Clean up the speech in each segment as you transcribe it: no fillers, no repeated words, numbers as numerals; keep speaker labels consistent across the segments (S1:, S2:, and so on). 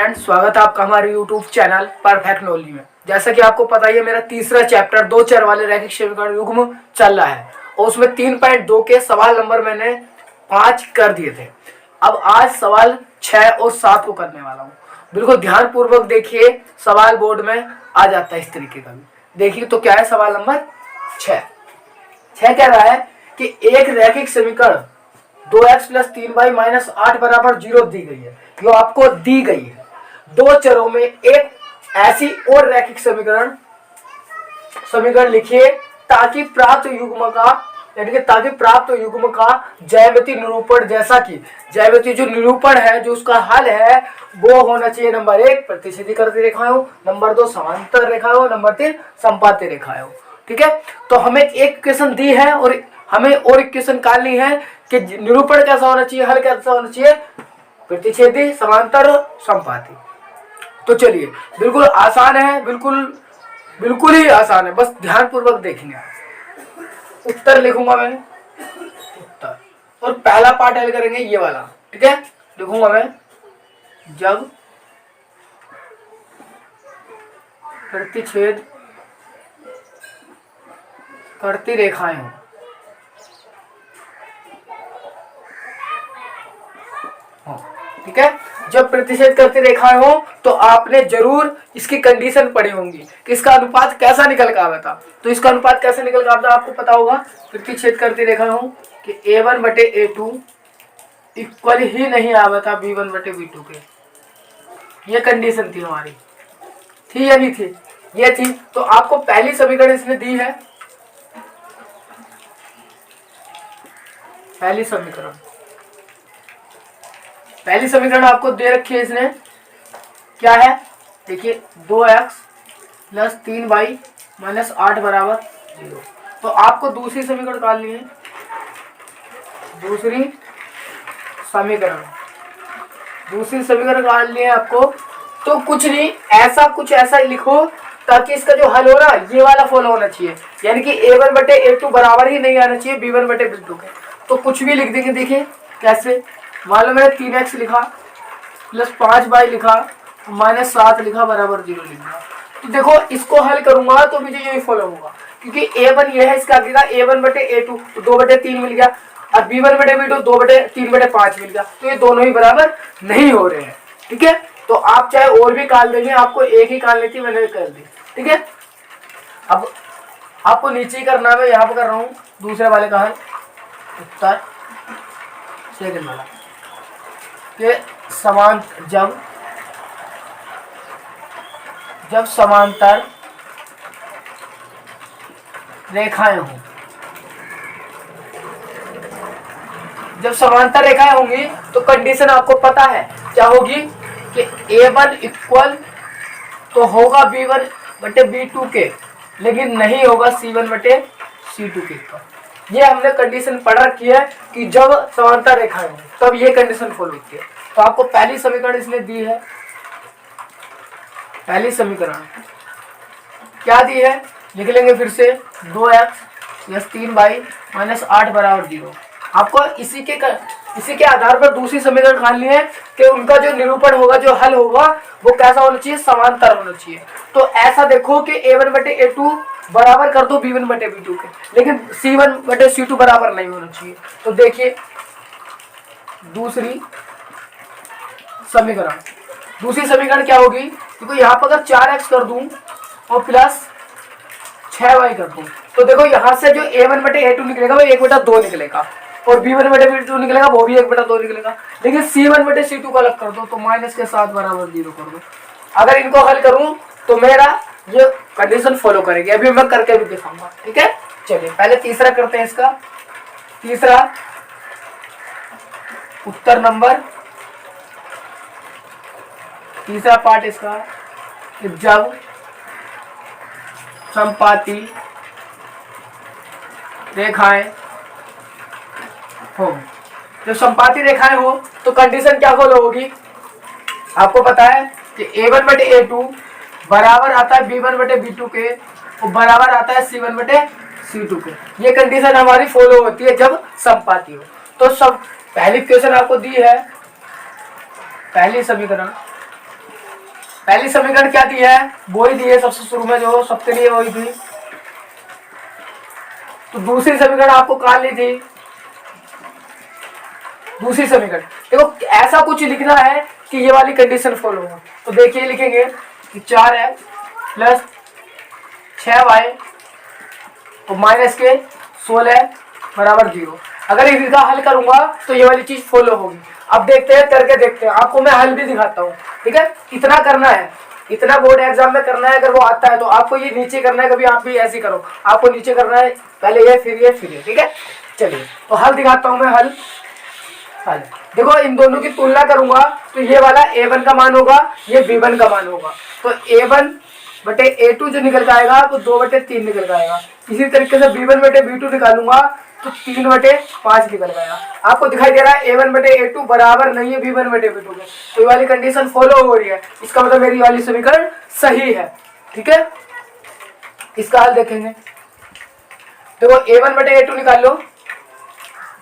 S1: Friends, स्वागत है आपका हमारे यूट्यूब चैनल परफेक्ट नॉलेज में। जैसा कि आपको पता ही है, मेरा तीसरा चैप्टर दो चर वाले रैखिक समीकरण युग्म चल रहा है और उसमें 3.2 के सवाल नंबर मैंने 5 कर दिए थे। अब आज सवाल 6 और 7 को करने वाला हूँ। बिल्कुल ध्यान पूर्वक देखिए, सवाल बोर्ड में आ जाता है इस तरीके का भी। देखिए तो क्या है सवाल नंबर 6 कह रहा है कि एक रैखिक समीकरण 2x + 3y - 8 = 0 दी गई है। जो आपको दी गई है, दो चरों में एक ऐसी और रैखिक समीकरण लिखिए ताकि प्राप्त युग्म का ज्यामितीय निरूपण, जैसा कि ज्यामितीय जो निरूपण है, जो उसका हल है, वो होना चाहिए नंबर 1 प्रतिच्छेदी रेखाएं हो, नंबर 2 समांतर रेखाएं हो, नंबर 3 संपाती रेखाएं हो। ठीक है, तो हमें एक इक्वेशन दी है और हमें और इक्वेशन निकालनी है कि निरूपण कैसा होना चाहिए, हल कैसा होना चाहिए, प्रतिच्छेदी, समांतर, संपाती। तो चलिए, बिल्कुल आसान है, बिल्कुल ही आसान है, बस ध्यान पूर्वक देखना। उत्तर लिखूंगा मैं, उत्तर, और पहला पार्ट हल करेंगे ये वाला। ठीक है, लिखूंगा मैं, जब प्रतिच्छेद करती रेखाएं हो, ठीक है, जब प्रतिच्छेद करती रेखाएं हो तो आपने जरूर इसकी कंडीशन पढ़ी होंगी कि इसका अनुपात कैसा निकल कर आया था। तो इसका अनुपात कैसे निकल कर आता आपको पता होगा। प्रतिच्छेद करती रेखाएं हो कि A1/A2 इक्वल ही नहीं आया था B1/B2 के। ये कंडीशन थी हमारी, थी या नहीं थी? ये थी। तो आपको पहली समीकरण इसने दी है, पहली समीकरण आपको दे रखी है इसने, क्या है देखिए, 2x + 3y - 8 = 0। तो आपको दूसरी समीकरण निकालनी है, दूसरी समीकरण निकालनी है आपको। तो कुछ नहीं, कुछ ऐसा लिखो ताकि इसका जो हल हो रहा ये वाला फॉलो होना चाहिए, यानी कि A1/A2 बराबर ही नहीं आना चाहिए B1/B2 के। तो कुछ भी लिख देंगे। देखिए कैसे, मान लो मैंने 3x लिखा + 5y लिखा -7 लिखा बराबर 0 लिखा। तो देखो इसको हल करूंगा तो मुझे यही फॉलो होगा, क्योंकि A1 ये है, इसका आगे का A1/A2 तो 2/3 मिल गया, और B1/B2 2/3/5 मिल गया। तो ये दोनों ही बराबर नहीं हो रहे हैं। ठीक है, तो आप चाहे और भी काल देंगे, आपको एक ही काल लेती, मैंने कर दी। ठीक है, अब आपको नीचे ही करना है, मैं यहाँ पर कर रहा हूँ दूसरे वाले का हल। उत्तर सेकंड वाला के समान, जब समांतर रेखाएं हों, जब समांतर रेखाएं होंगी तो कंडीशन आपको पता है क्या होगी कि A1 इक्वल तो होगा B1/B2 के, लेकिन नहीं होगा C1/C2 के। ये हमने कंडीशन पढ़ रखी है कि जब समांतर रेखाएं हो तब ये कंडीशन फॉलो होती है। तो आपको पहली समीकरण इसने दी है, पहली समीकरण क्या दी है लिख लेंगे फिर से, 2x + 3y - 8 = 0। आपको इसी के आधार पर दूसरी समीकरण निकालनी है कि उनका जो निरूपण होगा, जो हल होगा, वो कैसा होना चाहिए, समांतर होना चाहिए। तो ऐसा देखो कि A1/A2 बराबर कर दो B1/B2 के, लेकिन C1/C2 बराबर नहीं होना चाहिए। तो देखिए दूसरी समीकरण क्या होगी, क्योंकि यहाँ पर अगर 4x कर दूं और प्लस 6y कर दूं, तो देखो यहाँ से जो A1/A2 निकलेगा वो 1/2 निकलेगा, और B1/B2 निकलेगा वो भी 1/2 निकलेगा। लेकिन C1/C2 को अलग कर दो तो -7 = 0 कर दो। अगर इनको हल करूं तो मेरा ये कंडीशन फॉलो करेगी। अभी मैं करके भी दिखाऊंगा। ठीक है, चलिए पहले तीसरा करते हैं। इसका तीसरा उत्तर नंबर, तीसरा पार्ट इसका, जब संपाती रेखाएं हो, जब संपाती रेखाएं हो तो कंडीशन क्या फॉलो होगी, आपको पता है कि A1/A2 बराबर आता है B1/B2 के और बराबर आता है C1/C2 के। ये कंडीशन हमारी फॉलो होती है जब संपाती हो। तो सब पहली क्वेश्चन आपको दी है, पहली समीकरण पहली समीकरण क्या दी है, वो ही दी है सबसे शुरू में, जो सबके लिए वही थी। तो दूसरी समीकरण आपको कहाँ ली थी, दूसरी समीकरण देखो, ऐसा कुछ लिखना है कि ये वाली कंडीशन फॉलो हो। तो देखिए लिखेंगे कि 4x प्लस 6y तो माइनस के 16 बराबर 0। अगर इसका हल करूंगा तो ये वाली चीज फॉलो होगी। अब देखते हैं, करके देखते हैं, आपको मैं हल भी दिखाता हूँ। ठीक है, इतना करना है, इतना बोर्ड एग्जाम में करना है। अगर वो आता है तो आपको ये नीचे करना है, कभी आप भी ऐसे करो, आपको नीचे करना है, पहले ये फिर ये फिर ये। ठीक है, चलिए तो हल दिखाता हूँ मैं। हल देखो, इन दोनों की तुलना करूंगा तो ये वाला a1 का मान होगा, ये b1 का मान होगा। तो a1 बटे a2 जो निकल जाएगा तो 2/3 निकल जाएगा। इसी तरीके से b1 बटे b2 निकालूंगा तो 3/5 निकल जाएगा। आपको दिखाई दे रहा है a1 बटे a2 बराबर नहीं है b1 बटे b2 के, तो ये वाली कंडीशन फॉलो हो रही है, इसका मतलब मेरी वाली समीकरण सही है। ठीक है, इसका हल देखेंगे। देखो a1 बटे a2 निकाल लो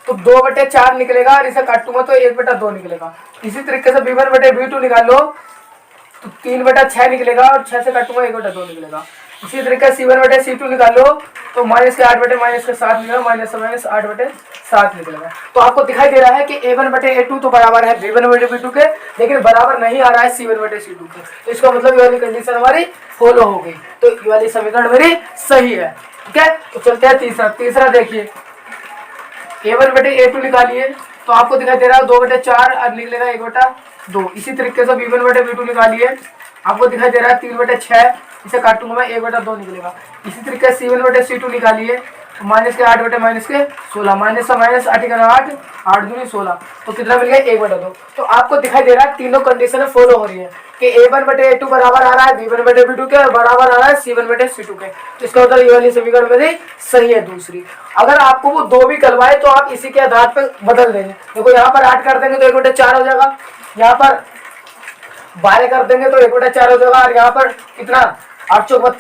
S1: तो 2/4 निकलेगा, और इसे काटूंगा तो 1/2 निकलेगा। इसी तरीके से b1 बटे b2 निकाल लो तो 3/6 निकलेगा, और 6 से काटूंगा 1/2 निकलेगा। इसी तरीके से c1 बटे c2 निकाल लो तो माइनस के 8 बटे माइनस के 7 निकलेगा, माइनस से माइनस 8/7 निकलेगा। तो आपको दिखाई दे रहा है कि a1 बटे a2 तो बराबर है b1 बटे b2 के, लेकिन बराबर नहीं आ रहा है c1 बटे c2 के। तो इसका मतलब ये वाली कंडीशन हमारी फॉलो हो गई, तो ये वाली समीकरण मेरी सही है। ठीक है, तो चलते हैं तीसरा देखिए, a1 बटे a2 निकालिए तो आपको दिखाई दे रहा है 2/4 और निकलेगा 1/2। इसी तरीके से b1 बटे b2 निकालिए, आपको दिखाई दे रहा है 3/6, इसे काटूंगा मैं 1/2 निकलेगा। इसी तरीके से c1 बटे c2 निकालिए तो माइनस के 8 बटे माइनस के 16, माइनस से माइनस 8 का 8, 8 दूनी 16, तो कितना मिल गया 1/2। तो आपको दिखाई दे रहा है तीनों कंडीशन फॉलो हो रही है कि a1 बटे a2 बराबर आ रहा है b1 बटे b2 के, और बराबर आ रहा है c1 बटे c2 के। तो इसका मतलब ये वाली समीकरण मेरी सही है दूसरी। अगर आपको वो दो भी करवाए तो आप इसी के आधार पर बदल देंगे। देखो यहाँ पर 8 कर देंगे तो 1/4 हो जाएगा, यहाँ पर 12 कर देंगे तो 1/4 हो जाएगा, और यहाँ पर कितना 8 चौक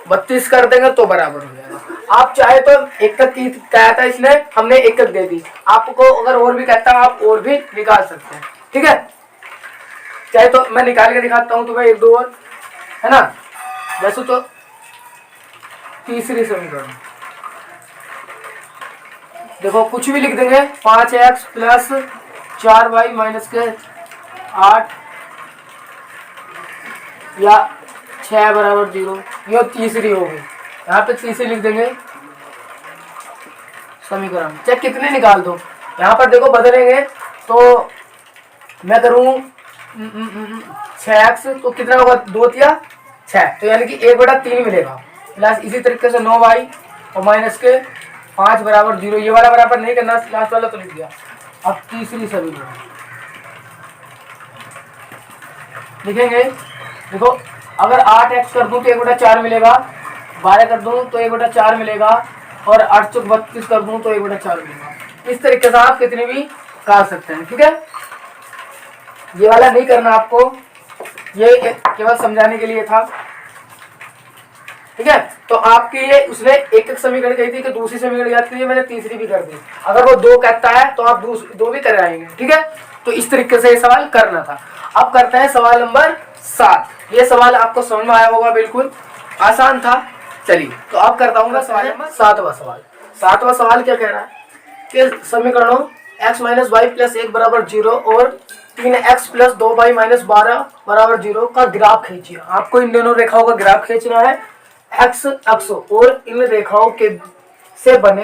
S1: 32 कर देंगे तो बराबर हो जाएगा। आप चाहे तो एकक की कहा था इसने, हमने एकक दे दी। आपको अगर और भी कहता है आप और भी निकाल सकते हैं। ठीक है, चाहे तो मैं निकाल के दिखाता हूं तुम्हें एक दो और, है ना। वैसे तो तीसरी समीकरण देखो, कुछ भी लिख देंगे, 5x प्लस 4y माइनस के 8 या 6 बराबर 0, ये तीसरी होगी। यहाँ पे तीसरी लिख देंगे समीकरण, चाहे कितने निकाल दो। यहाँ पर देखो बदलेंगे तो मैं करूँ 6x तो कितना होगा 2 या 6, तो यानी कि 1/3 मिलेगा, प्लस इसी तरीके से 9y और माइनस के 5 बराबर 0। ये वाला बराबर नहीं करना, लास्ट वाला तो लिख दिया। अब तीसरी समीकरण लिखेंगे। देखो, अगर 8x कर दूं तो 1/4 मिलेगा, 12 कर दूं तो 1/4 मिलेगा, और 8 चौक 32 कर दूं तो 1/4 मिलेगा। इस तरीके से आप कितने भी कर सकते हैं। ठीक है, ये वाला नहीं करना आपको, ये केवल समझाने के लिए था। ठीक है, तो आपके ये उसने एक समीकरण कही थी कि दूसरी समीकरण याद करिए, मैंने तीसरी भी कर दी। अगर वो 2 कहता है तो आप दो भी कर आएंगे। ठीक है, तो इस तरीके से ये सवाल करना था। अब करते हैं सवाल नंबर 7। ये सवाल आपको समझ में आया होगा, बिल्कुल आसान था। चलिए तो अब करता हूँ मैं सवाल नंबर 7वां सवाल। 7वां सवाल क्या कह रहा है कि समीकरणों x माइनस वाई प्लस 1 बराबर 0 और 3x प्लस 2y माइनस 12 बराबर 0 का ग्राफ खींचिए। आपको इन दोनों रेखाओं का ग्राफ खींचना है, x अक्ष और इन रेखाओं के से बने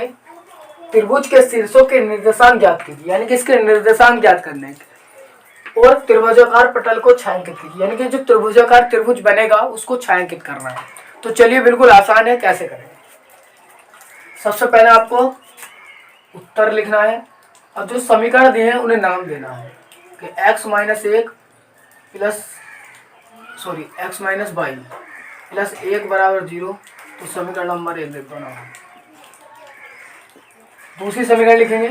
S1: त्रिभुज के शीर्षों के निर्देशांक ज्ञात कीजिए, यानी कि इसके निर्देशांक ज्ञात करने के, और त्रिभुजाकार पटल को छायांकित कीजिए, यानी कि जो त्रिभुजाकार त्रिभुज बनेगा उसको छायांकित करना है। तो चलिए बिल्कुल आसान है, कैसे करेंगे। सबसे पहले आपको उत्तर लिखना है, और जो समीकरण दिए हैं उन्हें नाम देना है कि x minus 1 plus x minus y plus 1 बराबर 0, तो समीकरण नंबर 1 लिख दो ना। दूसरी समीकरण लिखेंगे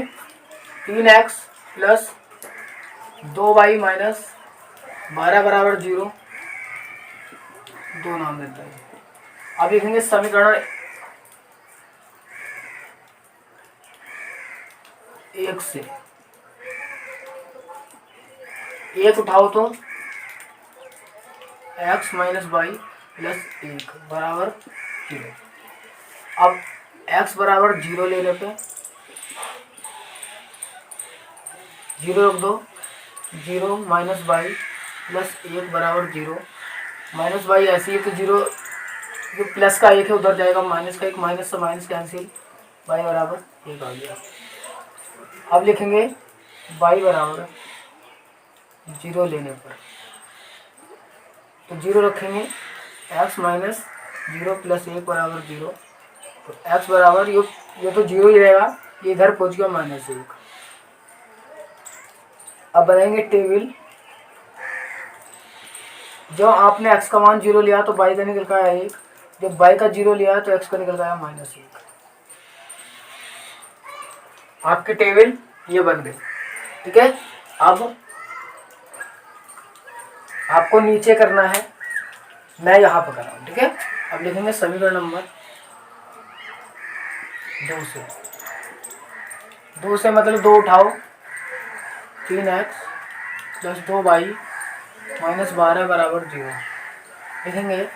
S1: 3x प्लस 2y माइनस 12 बराबर 0, 2 नाम देते हैं। अब लिखेंगे समीकरण 1 से 1 उठाओ तो एक्स माइनस वाई प्लस 1 बराबर 0। अब x बराबर 0 लेने पे 0 रख दो, 0 माइनस वाई प्लस 1 बराबर 0। माइनस वाई ऐसी है तो 0, जो प्लस का 1 है उधर जाएगा, माइनस का 1, माइनस से माइनस कैंसिल, वाई बराबर 1 आ गया। अब लिखेंगे वाई बराबर 0 लेने पर तो 0 रखेंगे, एक्स माइनस 0 प्लस 1 बराबर 0। तो एक्स बराबर ये तो 0 ही रहेगा, ये इधर पहुंच गया -1। अब बनाएंगे टेबल। जब आपने x का मान 0 लिया तो y का निकल का आया 1, जब y का 0 लिया तो x का निकल का आया -1। आपके टेबल ये बन गई, ठीक है। अब आपको नीचे करना है, मैं यहाँ पर कर रहा हूँ, ठीक है। अब लिखेंगे समीकरण नंबर 2 से मतलब 2 उठाओ, 3x प्लस 2y माइनस 12 बराबर 0। लिखेंगे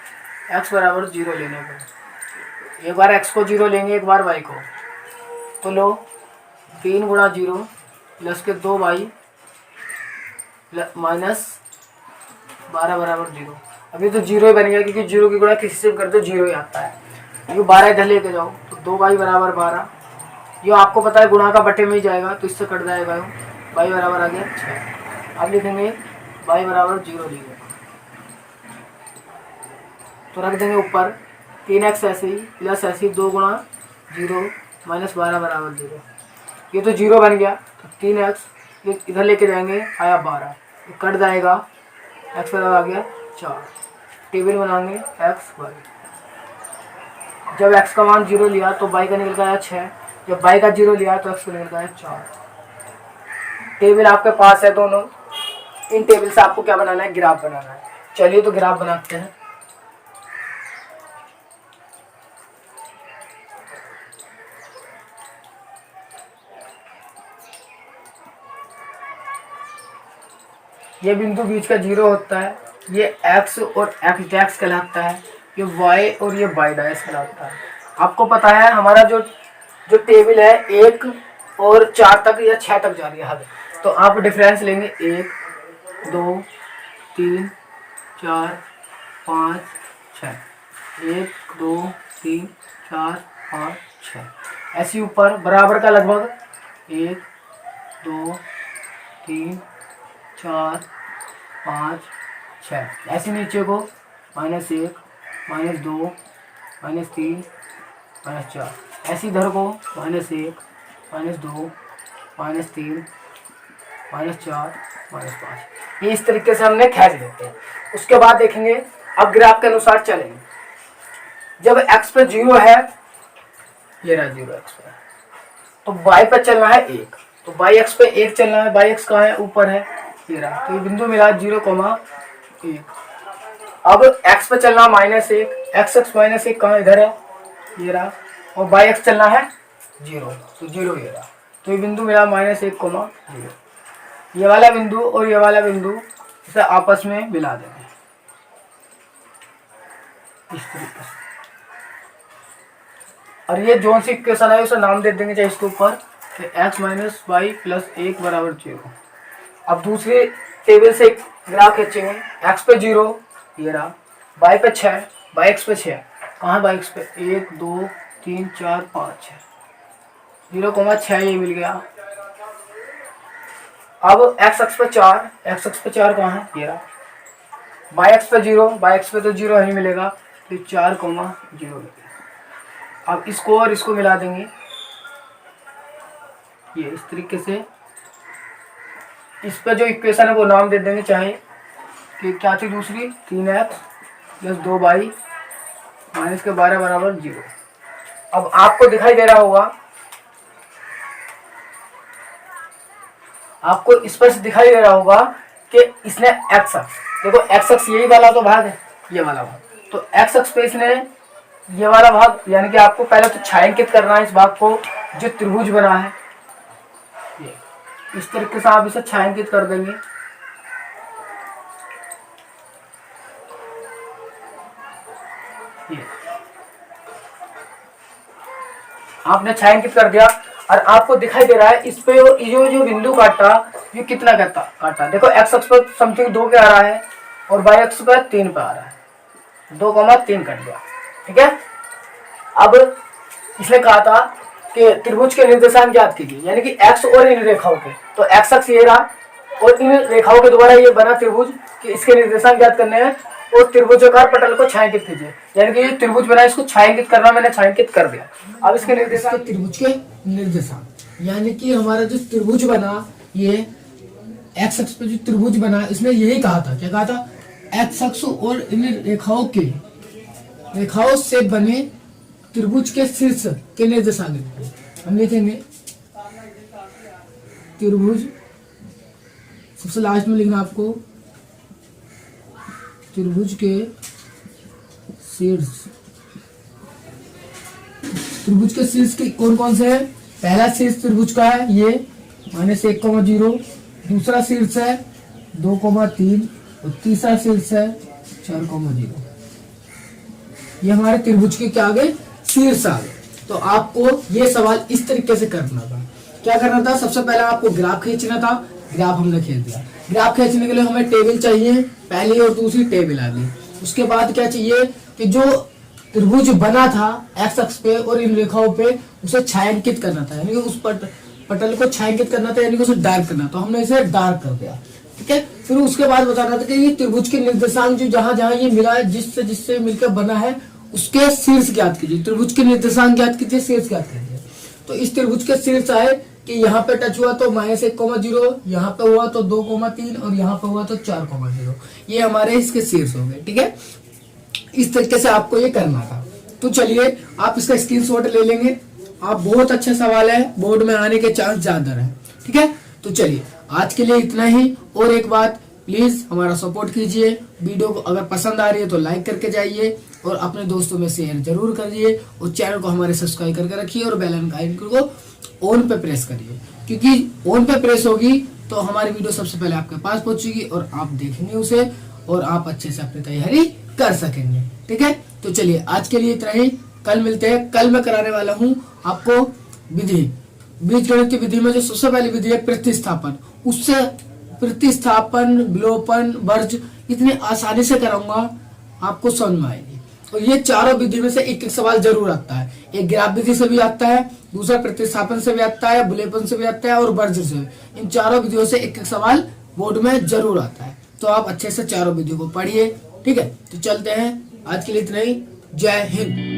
S1: x बराबर 0 लेने पर एक बार x को 0 लेंगे, एक बार y को, तो लो 3 गुणा 0 प्लस के 2y माइनस 12 बराबर 0। अभी तो 0 ही बन गया, क्योंकि 0 की गुणा किसी से कर दो 0 ही आता है। ये 12 इधर लेके जाओ तो 2y बराबर 12, ये आपको पता है गुणा का बटे में ही जाएगा तो इससे कट जाएगा, y बराबर आ गया 6। अब लिखेंगे y बराबर 0 लेंगे तो रख देंगे ऊपर 3x ऐसे ही प्लस ऐसे ही 2 गुणा 0 माइनस 12 बराबर 0। ये तो 0 बन गया तो 3x ये इधर लेके जाएंगे, आया 12, ये कट जाएगा, x बराबर आ गया 4। टेबल बनाएंगे x y। जब x का मान 0 लिया तो y का निकल आया 6, जब y का 0 लिया तो x का निकल आया 4। टेबल आपके पास है दोनों, इन टेबल से आपको क्या बनाना है, ग्राफ बनाना है। चलिए तो ग्राफ बनाते हैं। ये बिंदु बीच का 0 होता है, ये x और x डैश कहलाता है, ये y और ये y डैश कहलाता है। आपको पता है हमारा जो टेबल है 1 और 4 तक या 6 तक जा रही है हद, तो आप डिफरेंस लेंगे 1 2 3 4 5 6, 1 2 3 4 5 6, ऐसे ऊपर बराबर का लगभग 1 2 3 4 5 6, ऐसे नीचे को -1 -2 -3 -4, ऐसे इधर को -1 -2 -3 -4 -5। ये इस तरीके से हमने खींच लेते हैं। उसके बाद देखेंगे अब ग्राफ के अनुसार चलेंगे। जब x पे 0 है, ये रहा 0 x पे, तो y पे चलना है 1, तो y x पे 1 चलना है, y x कहाँ है, ऊपर है, ये रहा, तो ये बिंदु मिला 0,1। अब x पे चलना -1, x -1 कहाँ, इधर है, ये रहा, और y x चलना है 0, तो 0 ये रहा, तो ये बिंदु मिला -1,0। ये वाला बिंदु और ये वाला बिंदु इसे आपस में मिला देंगे इस तरीके से, और ये जोन सी इक्वेशन है उसे नाम दे देंगे चाहे इसके ऊपर, तो x माइनस वाई प्लस 1 बराबर 0। अब दूसरे टेबल से ग्राफ खींचेंगे, x पे 0 ये रहा, y पे 6, y x पे 6, कहाँ y x पे 1 2 3 4 5 6, 0,6 ये मिल गया। अब x अक्ष पे 4, x अक्ष पे 4 कहाँ है, ये रहा, y x पे 0, y x पे तो 0 ही मिलेगा, तो 4,0 मिलेगा। अब इसको और इसको मिला देंगे, ये इस तरीके से, इस पर जो इक्वेशन है वो नाम दे देंगे चाहे कि क्या थी दूसरी, 3x प्लस 2y माइनस के 12 बराबर 0। अब आपको दिखाई दे रहा होगा, आपको स्पष्ट दिखाई दे रहा होगा कि इसने x अक्ष, देखो x अक्ष यही वाला तो भाग है, ये वाला भाग, तो x अक्ष पे इसने ये वाला भाग, यानी कि आपको पहले तो छायांकित करना है इस भाग को, जो त्रिभुज बना है, ये इस तरीके से आप इसे छायांकित कर देंगे। आपने छायांकित कर दिया और आपको दिखाई दे रहा है इस पे जो जो बिंदु काटा ये कितना काटा देखो एक्स अक्ष पर समथिंग 2 के आ रहा है और वाई अक्ष पर 3 पे आ रहा है, 2,3 कट गया। ठीक है, अब इसने कहा था कि त्रिभुज के निर्देशांक ज्ञात कीजिए, यानी कि एक्स और इन रेखाओं के, तो एक्स अक्ष ये रहा और इन रेखाओं के द्वारा ये बना त्रिभुज कि इसके निर्देशांक ज्ञात करने हैं और त्रिभुजाकार पटल को छायांकित कीजिए, यानी कि ये त्रिभुज बना इसको छायांकित करना, मैंने छायांकित कर दिया। अब इसके निर्देशांक, त्रिभुज के निर्देशांक, यानी कि हमारा जो त्रिभुज बना, ये एक्स अक्ष पे जो त्रिभुज बना इसने यही कहा था, क्या कहा था, एक्स अक्ष और इन रेखाओं से बने त्रिभुज के शीर्ष के निर्देशांक हम लिखेंगे। त्रिभुज सबसे लास्ट में लिखना आपको, त्रिभुज के शीर्ष, त्रिभुज के शीर्ष के कौन कौन से है, पहला शीर्ष त्रिभुज का है ये -1,0, दूसरा शीर्ष है 2,3 और तीसरा शीर्ष है 4,0। ये हमारे त्रिभुज के क्या आ गए, शीर्ष आ गए। तो आपको ये सवाल इस तरीके से करना था, क्या करना था, सबसे पहले आपको ग्राफ खींचना था, ग्राफ हमने खींच दिया। ग्राफ खींचने के लिए हमें टेबल चाहिए, पहली और दूसरी टेबल आ गई। उसके बाद क्या चाहिए कि जो त्रिभुज बना था एक्स अक्ष पे और इन रेखाओं पे उसे छायांकित करना था, यानी कि उस पटल को छायांकित करना था, यानी कि उसे डार्क करना, तो हमने इसे डार्क कर दिया। ठीक है, फिर उसके बाद बताना था कि ये त्रिभुज के निर्देशांक जो जहां जहां ये मिला है, जिससे मिलकर बना है उसके शीर्ष ज्ञात कीजिए, त्रिभुज के निर्देशांक ज्ञात कीजिए, शीर्ष ज्ञात कीजिए। तो इस त्रिभुज के शीर्ष आए कि यहाँ पे टच हुआ तो -1,0, यहाँ पे हुआ तो 2,3 और यहाँ पे हुआ तो 4,0, ये हमारे इसके शीर्ष हो गए। ठीक है, इस तरीके से आपको ये करना था। तो चलिए आप इसका स्क्रीनशॉट ले लेंगे, आप बहुत अच्छा सवाल है, बोर्ड में आने के चांस ज्यादा है। ठीक है, तो चलिए आज के लिए इतना ही। और एक बात, प्लीज हमारा सपोर्ट कीजिए, वीडियो को अगर पसंद आ रही है तो लाइक करके जाइए और अपने दोस्तों में शेयर जरूर करिए और चैनल को हमारे सब्सक्राइब करके रखिए और बेल आइकन को ऑन पे प्रेस करिए, क्योंकि ऑन पे प्रेस होगी तो हमारी वीडियो सबसे पहले आपके पास पहुंचेगी और आप देखेंगे उसे और आप अच्छे से अपनी तैयारी कर सकेंगे। ठीक है, तो चलिए आज के लिए इतना ही, कल मिलते हैं। कल मैं कराने वाला हूँ आपको विधि, बीजगणित की विधि में जो सबसे पहली विधि है प्रतिस्थापन, उससे प्रतिस्थापन, विलोपन, वर्ज इतनी आसानी से कराऊंगा आपको समझ में आएगी। और ये चारों विधि में से एक एक सवाल जरूर आता है, एक ग्राफ विधि से भी आता है, दूसरा प्रतिस्थापन से भी आता है, विलोपन से भी आता है और वर्ज से भी। इन चारों विधियों से एक एक सवाल बोर्ड में जरूर आता है, तो आप अच्छे से चारों विधियों को पढ़िए। ठीक है, तो चलते हैं, आज के लिए इतना ही। जय हिंद।